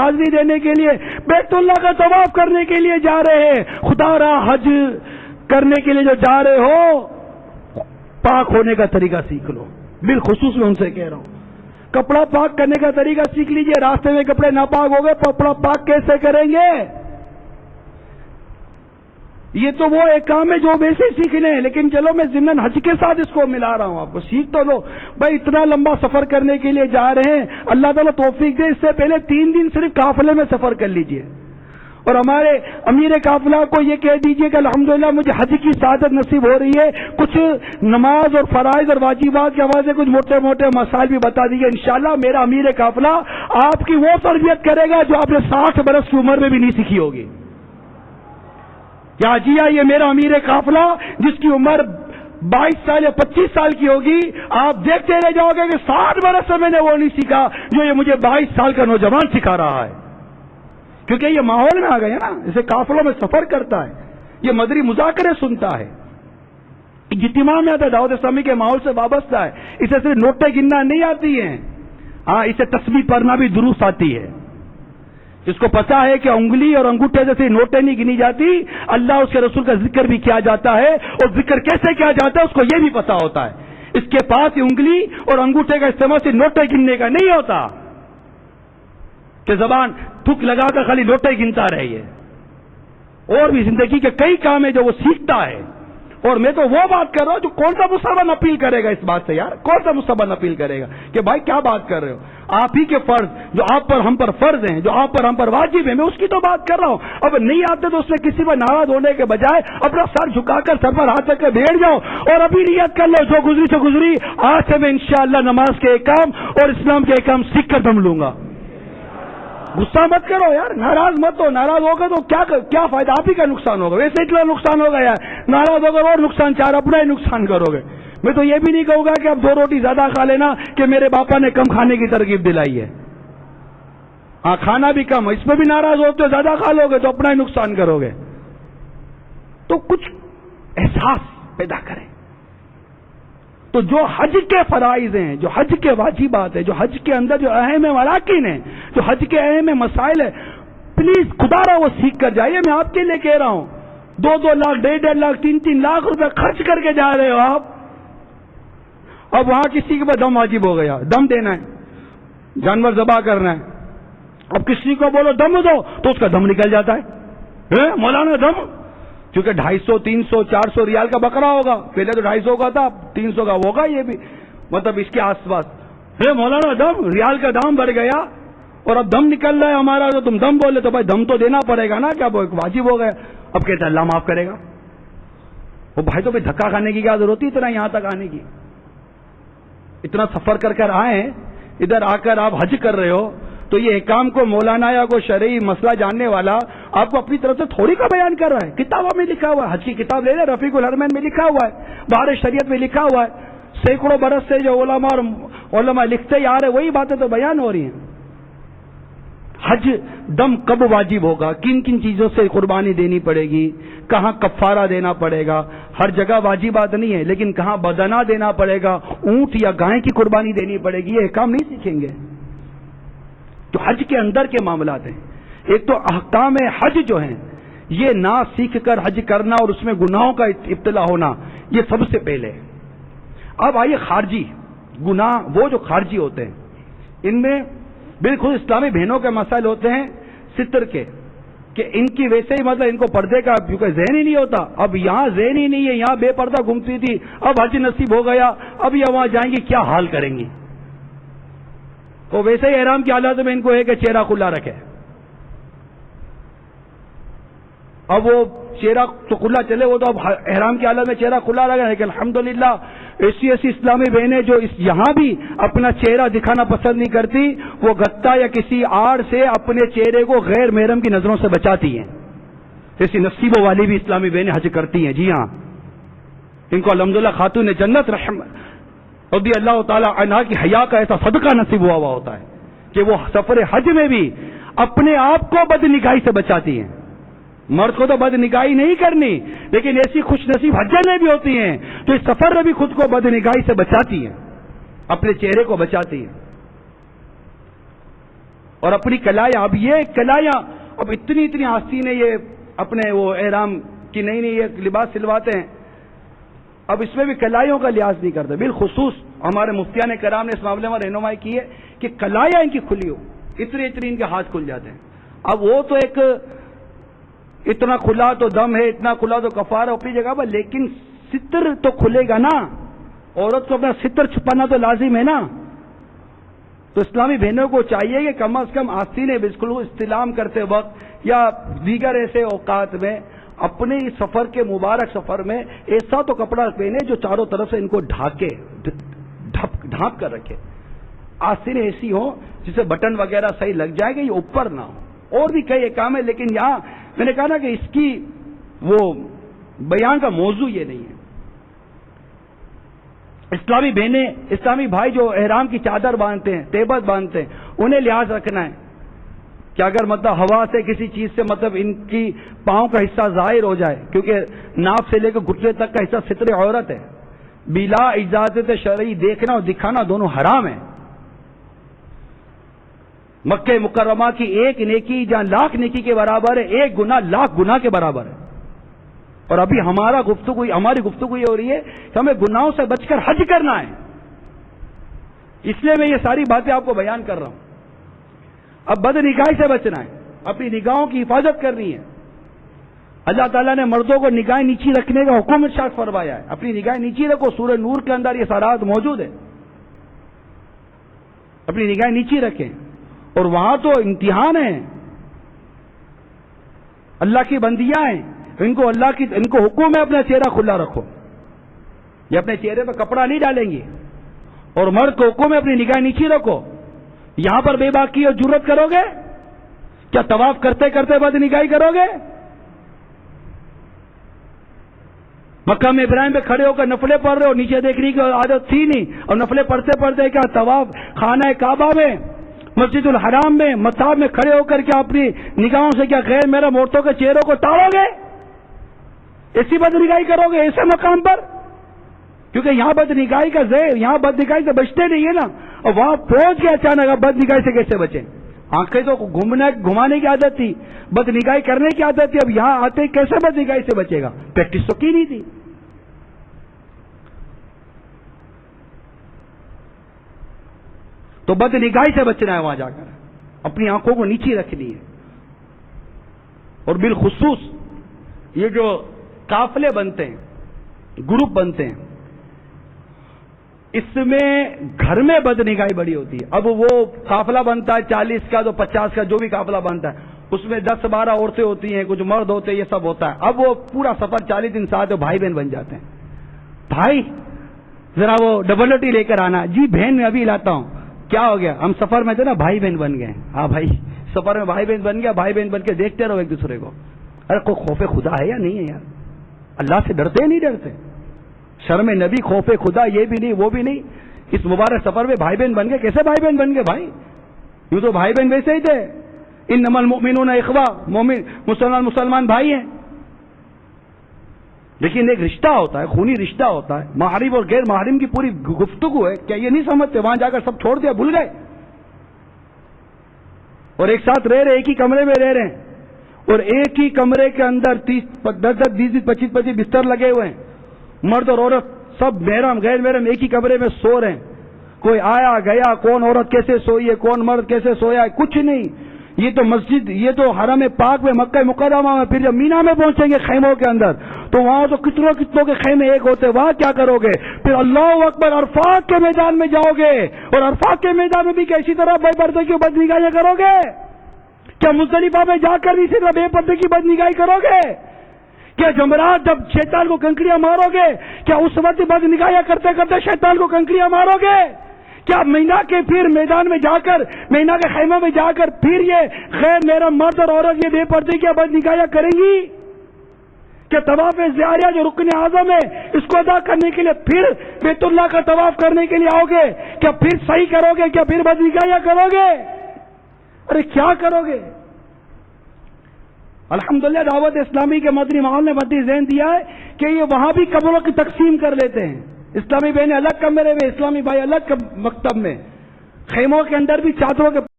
حاضری دینے کے لیے بیت اللہ کا طواف کرنے کے لیے جا رہے ہیں، خدا را حج کرنے کے لیے جو جا رہے ہو پاک ہونے کا طریقہ سیکھ لو. بالخصوص میں ان سے کہہ رہا ہوں کپڑا پاک کرنے کا طریقہ سیکھ لیجئے. راستے میں کپڑے ناپاک ہو گئے، کپڑا پاک کیسے کریں گے؟ یہ تو وہ ایک کام ہے جو ویسے سیکھنے ہیں، لیکن چلو میں ضمن حج کے ساتھ اس کو ملا رہا ہوں. آپ کو سیکھ تو لو بھائی، اتنا لمبا سفر کرنے کے لیے جا رہے ہیں، اللہ تعالیٰ توفیق دے، اس سے پہلے 3 دن صرف قافلے میں سفر کر لیجئے. اور ہمارے امیر قافلہ کو یہ کہہ دیجئے کہ الحمدللہ مجھے حج کی سعادت نصیب ہو رہی ہے، کچھ نماز اور فرائض اور واجبات کے حوالے سے کچھ موٹے موٹے مسائل بھی بتا دیجئے. انشاءاللہ میرا امیر قافلہ آپ کی وہ تربیت کرے گا جو آپ نے 60 برس کی عمر میں بھی نہیں سیکھی ہوگی. یا جی یہ میرا امیر قافلہ جس کی عمر 22 سال یا 25 سال کی ہوگی، آپ دیکھتے رہ جاؤ گے کہ 60 برس سے میں نے وہ نہیں سیکھا جو یہ مجھے 22 سال کا نوجوان سکھا رہا ہے. کیونکہ یہ ماحول میں آ گیا نا، اسے قافلوں میں سفر کرتا ہے، یہ مدری مذاکرے سنتا ہے، اجتماع میں آتا ہے، دعوت اسلامی کے ماحول سے وابستہ ہے. اسے صرف نوٹیں گننا نہیں آتی ہیں، ہاں اسے تسبیح پڑھنا بھی درست آتی ہے. اس کو پتا ہے کہ انگلی اور انگوٹھے جیسے نوٹیں نہیں گنی جاتی، اللہ اس کے رسول کا ذکر بھی کیا جاتا ہے، اور ذکر کیسے کیا جاتا ہے اس کو یہ بھی پتا ہوتا ہے. اس کے پاس انگلی اور انگوٹھے کا استعمال صرف نوٹیں گننے کا نہیں ہوتا کہ زبان تھک لگا کر خالی نوٹیں گنتا رہیے. اور بھی زندگی کے کئی کام ہیں جو وہ سیکھتا ہے. اور میں تو وہ بات کر رہا ہوں جو کون سا مسلمان اپیل کرے گا اس بات سے؟ یار کون سا مسلمان اپیل کرے گا کہ بھائی کیا بات کر رہے ہو؟ آپ ہی کے فرض جو آپ پر ہم پر فرض ہیں، جو آپ پر ہم پر واجب ہیں، میں اس کی تو بات کر رہا ہوں. اب نہیں آتے تو اس میں کسی پر ناراض ہونے کے بجائے اپنا سر جھکا کر سر پر ہاتھ رکھ کے بیٹھ جاؤ اور ابھی نیت کر لو جو گزری سو گزری، آج سے میں انشاءاللہ نماز کے احکام اور اسلام کے احکام سیکھ کر دم لوں گا. غصہ مت کرو یار، ناراض مت ہو. ناراض ہوگا تو کیا فائدہ؟ آپ ہی کا نقصان ہوگا. ویسے اتنا نقصان ہوگا یار، ناراض ہوگا اور نقصان 4 اپنا ہی نقصان کرو گے. میں تو یہ بھی نہیں کہوں گا کہ اب 2 روٹی زیادہ کھا لینا کہ میرے باپا نے کم کھانے کی ترغیب دلائی ہے. ہاں کھانا بھی کم، اس میں بھی ناراض ہوتے ہو، زیادہ کھا لو گے تو اپنا ہی نقصان کرو گے. تو کچھ احساس پیدا کریں. تو جو حج کے فرائض ہیں، جو حج کے واجبات ہیں، جو حج کے اندر جو اہم مراکن ہیں، جو حج کے اہم مسائل ہیں، پلیز خدا را وہ سیکھ کر جائیے. میں آپ کے لیے کہہ رہا ہوں 2 لاکھ 1.5 لاکھ 3 لاکھ روپے خرچ کر کے جا رہے ہو آپ. اب وہاں کسی کے پاس دم واجب ہو گیا، دم دینا ہے، جانور ذبح کرنا ہے. اب کسی کو بولو دم دو تو اس کا دم نکل جاتا ہے. مولانا دم، کیونکہ 250 300 400 ریال کا بکرا ہوگا. پہلے تو 250 کا تھا، 300 کا ہوگا. یہ بھی مطلب اس کے آس پاس. مولانا دم، ریال کا دام بڑھ گیا اور اب دم نکل رہا ہے ہمارا، تو تم دم بولے تو بھائی دم تو دینا پڑے گا نا، کیا وہ ایک واجب ہو گیا. اب کہتا ہے اللہ معاف کرے گا. وہ بھائی تو بھائی دھکا کھانے کی کیا ضرورت ہے اتنا یہاں تک آنے کی؟ اتنا سفر کر کر آئے، ادھر آ کر آپ حج کر رہے ہو تو یہ احکام کو مولانا یا کوئی شرعی مسئلہ جاننے والا آپ کو اپنی طرف سے تھوڑی کا بیان کر رہا ہے. کتابوں میں لکھا ہوا ہے، حج کی کتاب لے لیں، رفیق الحرمین میں لکھا ہوا ہے، بہار شریعت میں لکھا ہوا ہے. سینکڑوں برس سے جو علماء لکھتے ہی آ رہے وہی باتیں تو بیان ہو رہی ہیں. حج دم کب واجب ہوگا، کن کن چیزوں سے قربانی دینی پڑے گی، کہاں کفارہ دینا پڑے گا. ہر جگہ واجبات نہیں ہے، لیکن کہاں بدنہ دینا پڑے گا، اونٹ یا گائے کی قربانی دینی پڑے گی، یہ احکام نہیں سیکھیں گے. تو حج کے اندر کے معاملات ہیں. ایک تو احکام حج جو ہیں یہ نہ سیکھ کر حج کرنا اور اس میں گناہوں کا ابتلا ہونا، یہ سب سے پہلے. اب آئیے خارجی گناہ، وہ جو خارجی ہوتے ہیں ان میں بالکل اسلامی بہنوں کے مسائل ہوتے ہیں ستر کے، کہ ان کی ویسے ہی مطلب ان کو پردے کا کیونکہ ذہن ہی نہیں ہوتا. اب یہاں ذہن ہی نہیں ہے، یہاں بے پردہ گھومتی تھی، اب حج نصیب ہو گیا، اب یہ وہاں جائیں گی کیا حال کریں گی. وہ ویسے ہی احرام کی حالت میں ان کو ہے کہ چہرہ کھلا رکھے. اب وہ چہرہ تو کھلا چلے، وہ تو اب احرام کی حالت میں چہرہ کھلا رکھا ہے. کہ الحمدللہ ایسی اسلامی بہنیں جو یہاں بھی اپنا چہرہ دکھانا پسند نہیں کرتی، وہ گتا یا کسی آڑ سے اپنے چہرے کو غیر محرم کی نظروں سے بچاتی ہیں. ایسی نصیبوں والی بھی اسلامی بہنیں حج کرتی ہیں. جی ہاں، ان کو الحمدللہ خاتون جنت رضی اللہ تعالی عنہا کی حیا کا ایسا صدقہ نصیب ہوا ہوتا ہے کہ وہ سفر حج میں بھی اپنے آپ کو بد نگاہی سے بچاتی ہیں. مرد کو تو بد نگاہی نہیں کرنی، لیکن ایسی خوش نصیب حجیں میں بھی ہوتی ہیں تو اس سفر میں بھی خود کو بد نگاہی سے بچاتی ہیں، اپنے چہرے کو بچاتی ہیں. اور اپنی کلائیاں، اب یہ کلائیاں اب اتنی آستین یہ اپنے وہ احرام کی نئی یہ لباس سلواتے ہیں، اب اس میں بھی کلائیوں کا لحاظ نہیں کرتے. بالخصوص ہمارے مفتیان کرام نے اس معاملے میں رہنمائی کی ہے کہ کلائیاں ان کی کھلی ہو، اتنی ان کے ہاتھ کھل جاتے ہیں. اب وہ تو ایک اتنا کھلا تو دم ہے، اتنا کھلا تو کفارہ اپنی جگہ پر، لیکن ستر تو کھلے گا نا، عورت کو اپنا ستر چھپانا تو لازم ہے نا. تو اسلامی بہنوں کو چاہیے کہ کم از کم آستینیں بالکل استلام کرتے وقت یا دیگر ایسے اوقات میں اپنے سفر کے مبارک سفر میں ایسا تو کپڑا پہنے جو چاروں طرف سے ان کو ڈھانپے، ڈھانپ کر رکھے. آستینیں ایسی ہوں جسے بٹن وغیرہ صحیح لگ جائے گا، یہ اوپر نہ ہو. اور بھی کئی کام ہے، لیکن یہاں میں نے کہا نا کہ اس کی وہ بیان کا موضوع یہ نہیں ہے. اسلامی بہنیں، اسلامی بھائی جو احرام کی چادر باندھتے ہیں، تیبت باندھتے ہیں، انہیں لحاظ رکھنا ہے کہ اگر مطلب ہوا سے کسی چیز سے مطلب ان کی پاؤں کا حصہ ظاہر ہو جائے، کیونکہ ناف سے لے کر گھٹنے تک کا حصہ ستر عورت ہے، بلا اجازت شرعی دیکھنا اور دکھانا دونوں حرام ہے. مکہ مکرمہ کی ایک نیکی جہاں لاکھ نیکی کے برابر ہے، ایک گناہ لاکھ گناہ کے برابر ہے. اور ابھی ہماری گفتگو یہ ہو رہی ہے کہ ہمیں گناہوں سے بچ کر حج کرنا ہے. اس لیے میں یہ ساری باتیں آپ کو بیان کر رہا ہوں. اب بد نگاہی سے بچنا ہے، اپنی نگاہوں کی حفاظت کرنی ہے. اللہ تعالیٰ نے مردوں کو نگاہیں نیچی رکھنے کا حکم ارشاد فرمایا ہے. اپنی نگاہیں نیچی رکھو، سورہ نور کے اندر یہ سارات موجود ہے. اپنی نگاہیں نیچی رکھیں. اور وہاں تو امتحان ہے، اللہ کی بندیاں ہیں، ان کو حکم ہے اپنا چہرہ کھلا رکھو. یہ اپنے چہرے پہ کپڑا نہیں ڈالیں گے. اور مرد کو حکم ہے اپنی نگاہ نیچی رکھو. یہاں پر بے باکی اور جرت کرو گے؟ کیا طواف کرتے کرتے بد نگاہی کرو گے؟ مقام ابراہیم پہ کھڑے ہو کر نفلیں پڑھ رہے ہو، نیچے دیکھنے کی عادت تھی نہیں، اور نفلیں پڑھتے پڑھتے کیا طواف خانہ کعبہ میں، مسجد الحرام میں، مصاف میں کھڑے ہو کر کیا اپنی نگاہوں سے کیا غیر محرم عورتوں کے چہروں کو تاڑو گے؟ ایسی بد نگاہی کرو گے ایسے مقام پر؟ کیونکہ یہاں بد نگاہی کا زہر، یہاں بد نگاہی سے بچتے نہیں ہے نا. اور وہاں پہنچ کے اچانک اب بد نگاہی سے کیسے بچیں؟ آنکھیں تو گھمانے کی عادت تھی، بد نگاہی کرنے کی عادت تھی، اب یہاں آتے کیسے بد نگاہی سے بچے گا؟ پریکٹس تو کی نہیں تھی. تو بد نگاہی سے بچنا ہے. وہاں جا کر اپنی آنکھوں کو نیچی رکھنی ہے. اور بالخصوص یہ جو قافلے بنتے ہیں، گروپ بنتے ہیں، اس میں گھر میں بد نگاہی بڑی ہوتی ہے. اب وہ قافلہ بنتا ہے 40 کا تو 50 کا جو بھی قافلہ بنتا ہے، اس میں 10-12 عورتیں ہوتی ہیں، کچھ مرد ہوتے ہیں، یہ سب ہوتا ہے. اب وہ پورا سفر 40 دن ساتھ بھائی بہن بن جاتے ہیں. بھائی ذرا وہ ڈبل روٹی لے کر آنا. جی بہن میں ابھی لاتا ہوں. کیا ہو گیا؟ ہم سفر میں تھے نا، بھائی بہن بن گئے. ہاں بھائی سفر میں بھائی بہن بن گیا. بھائی بہن بن کے دیکھتے رہو ایک دوسرے کو. ارے کوئی خوف خدا ہے یا نہیں ہے یار؟ اللہ سے ڈرتے ہیں نہیں ڈرتے؟ شرم نبی، خوف خدا، یہ بھی نہیں وہ بھی نہیں. اس مبارک سفر میں بھائی بہن بن گئے. کیسے بھائی بہن بن گئے بھائی؟ یوں تو بھائی بہن ویسے ہی تھے. انما المؤمنون اخوہ، مومن مسلمان بھائی ہیں. لیکن ایک رشتہ ہوتا ہے، خونی رشتہ ہوتا ہے. محرم اور غیر محرم کی پوری گفتگو ہے. کیا یہ نہیں سمجھتے؟ وہاں جا کر سب چھوڑ دیا، بھول گئے. اور ایک ساتھ رہ رہے، ایک ہی کمرے میں رہ رہے ہیں، اور ایک ہی کمرے کے اندر 10-10 20-25 بستر لگے ہوئے ہیں. مرد اور عورت سب محرم غیر محرم ایک ہی کمرے میں سو رہے ہیں. کوئی آیا گیا، کون عورت کیسے سوئی ہے، کون مرد کیسے سویا ہے، کچھ نہیں. یہ تو مسجد، یہ تو حرم پاک میں، مکہ مکرمہ میں. پھر جب مینا میں پہنچیں گے خیموں کے اندر، تو وہاں تو کتنوں کے خیمے ایک ہوتے. وہاں کیا کرو گے؟ پھر اللہ اکبر، عرفات کے میدان میں جاؤ گے. اور عرفات کے میدان میں بھی کیسی طرح بے پردے کی بد نگاہی کرو گے؟ کیا مزدلفہ میں جا کر اسی طرح بے پردے کی بد نگاہی کرو گے؟ کیا جمعرات جب شیطان کو کنکریاں مارو گے، کیا اس وقت بد نگاہیاں کرتے کرتے شیطان کو کنکریاں مارو گے؟ کیا مینا کے پھر میدان میں جا کر، مینا کے خیموں میں جا کر پھر یہ غیر محرم مرد اور عورت یہ بے پردے کی بد نگاہیاں کریں گی؟ کیا طواف زیاریہ جو رکن اعظم ہے، اس کو ادا کرنے کے لیے پھر بیت اللہ کا طواف کرنے کے لیے آؤ گے؟ کیا پھر صحیح کرو گے؟ کیا پھر بد نگاہیاں کرو گے؟ ارے کیا کرو گے؟ الحمدللہ دعوت اسلامی کے مدنی ماحول نے مدنی ذہن دیا ہے کہ یہ وہاں بھی قبروں کی تقسیم کر لیتے ہیں. اسلامی بہنیں الگ کمرے میں، اسلامی بھائی الگ مکتب میں، خیموں کے اندر بھی چادروں کے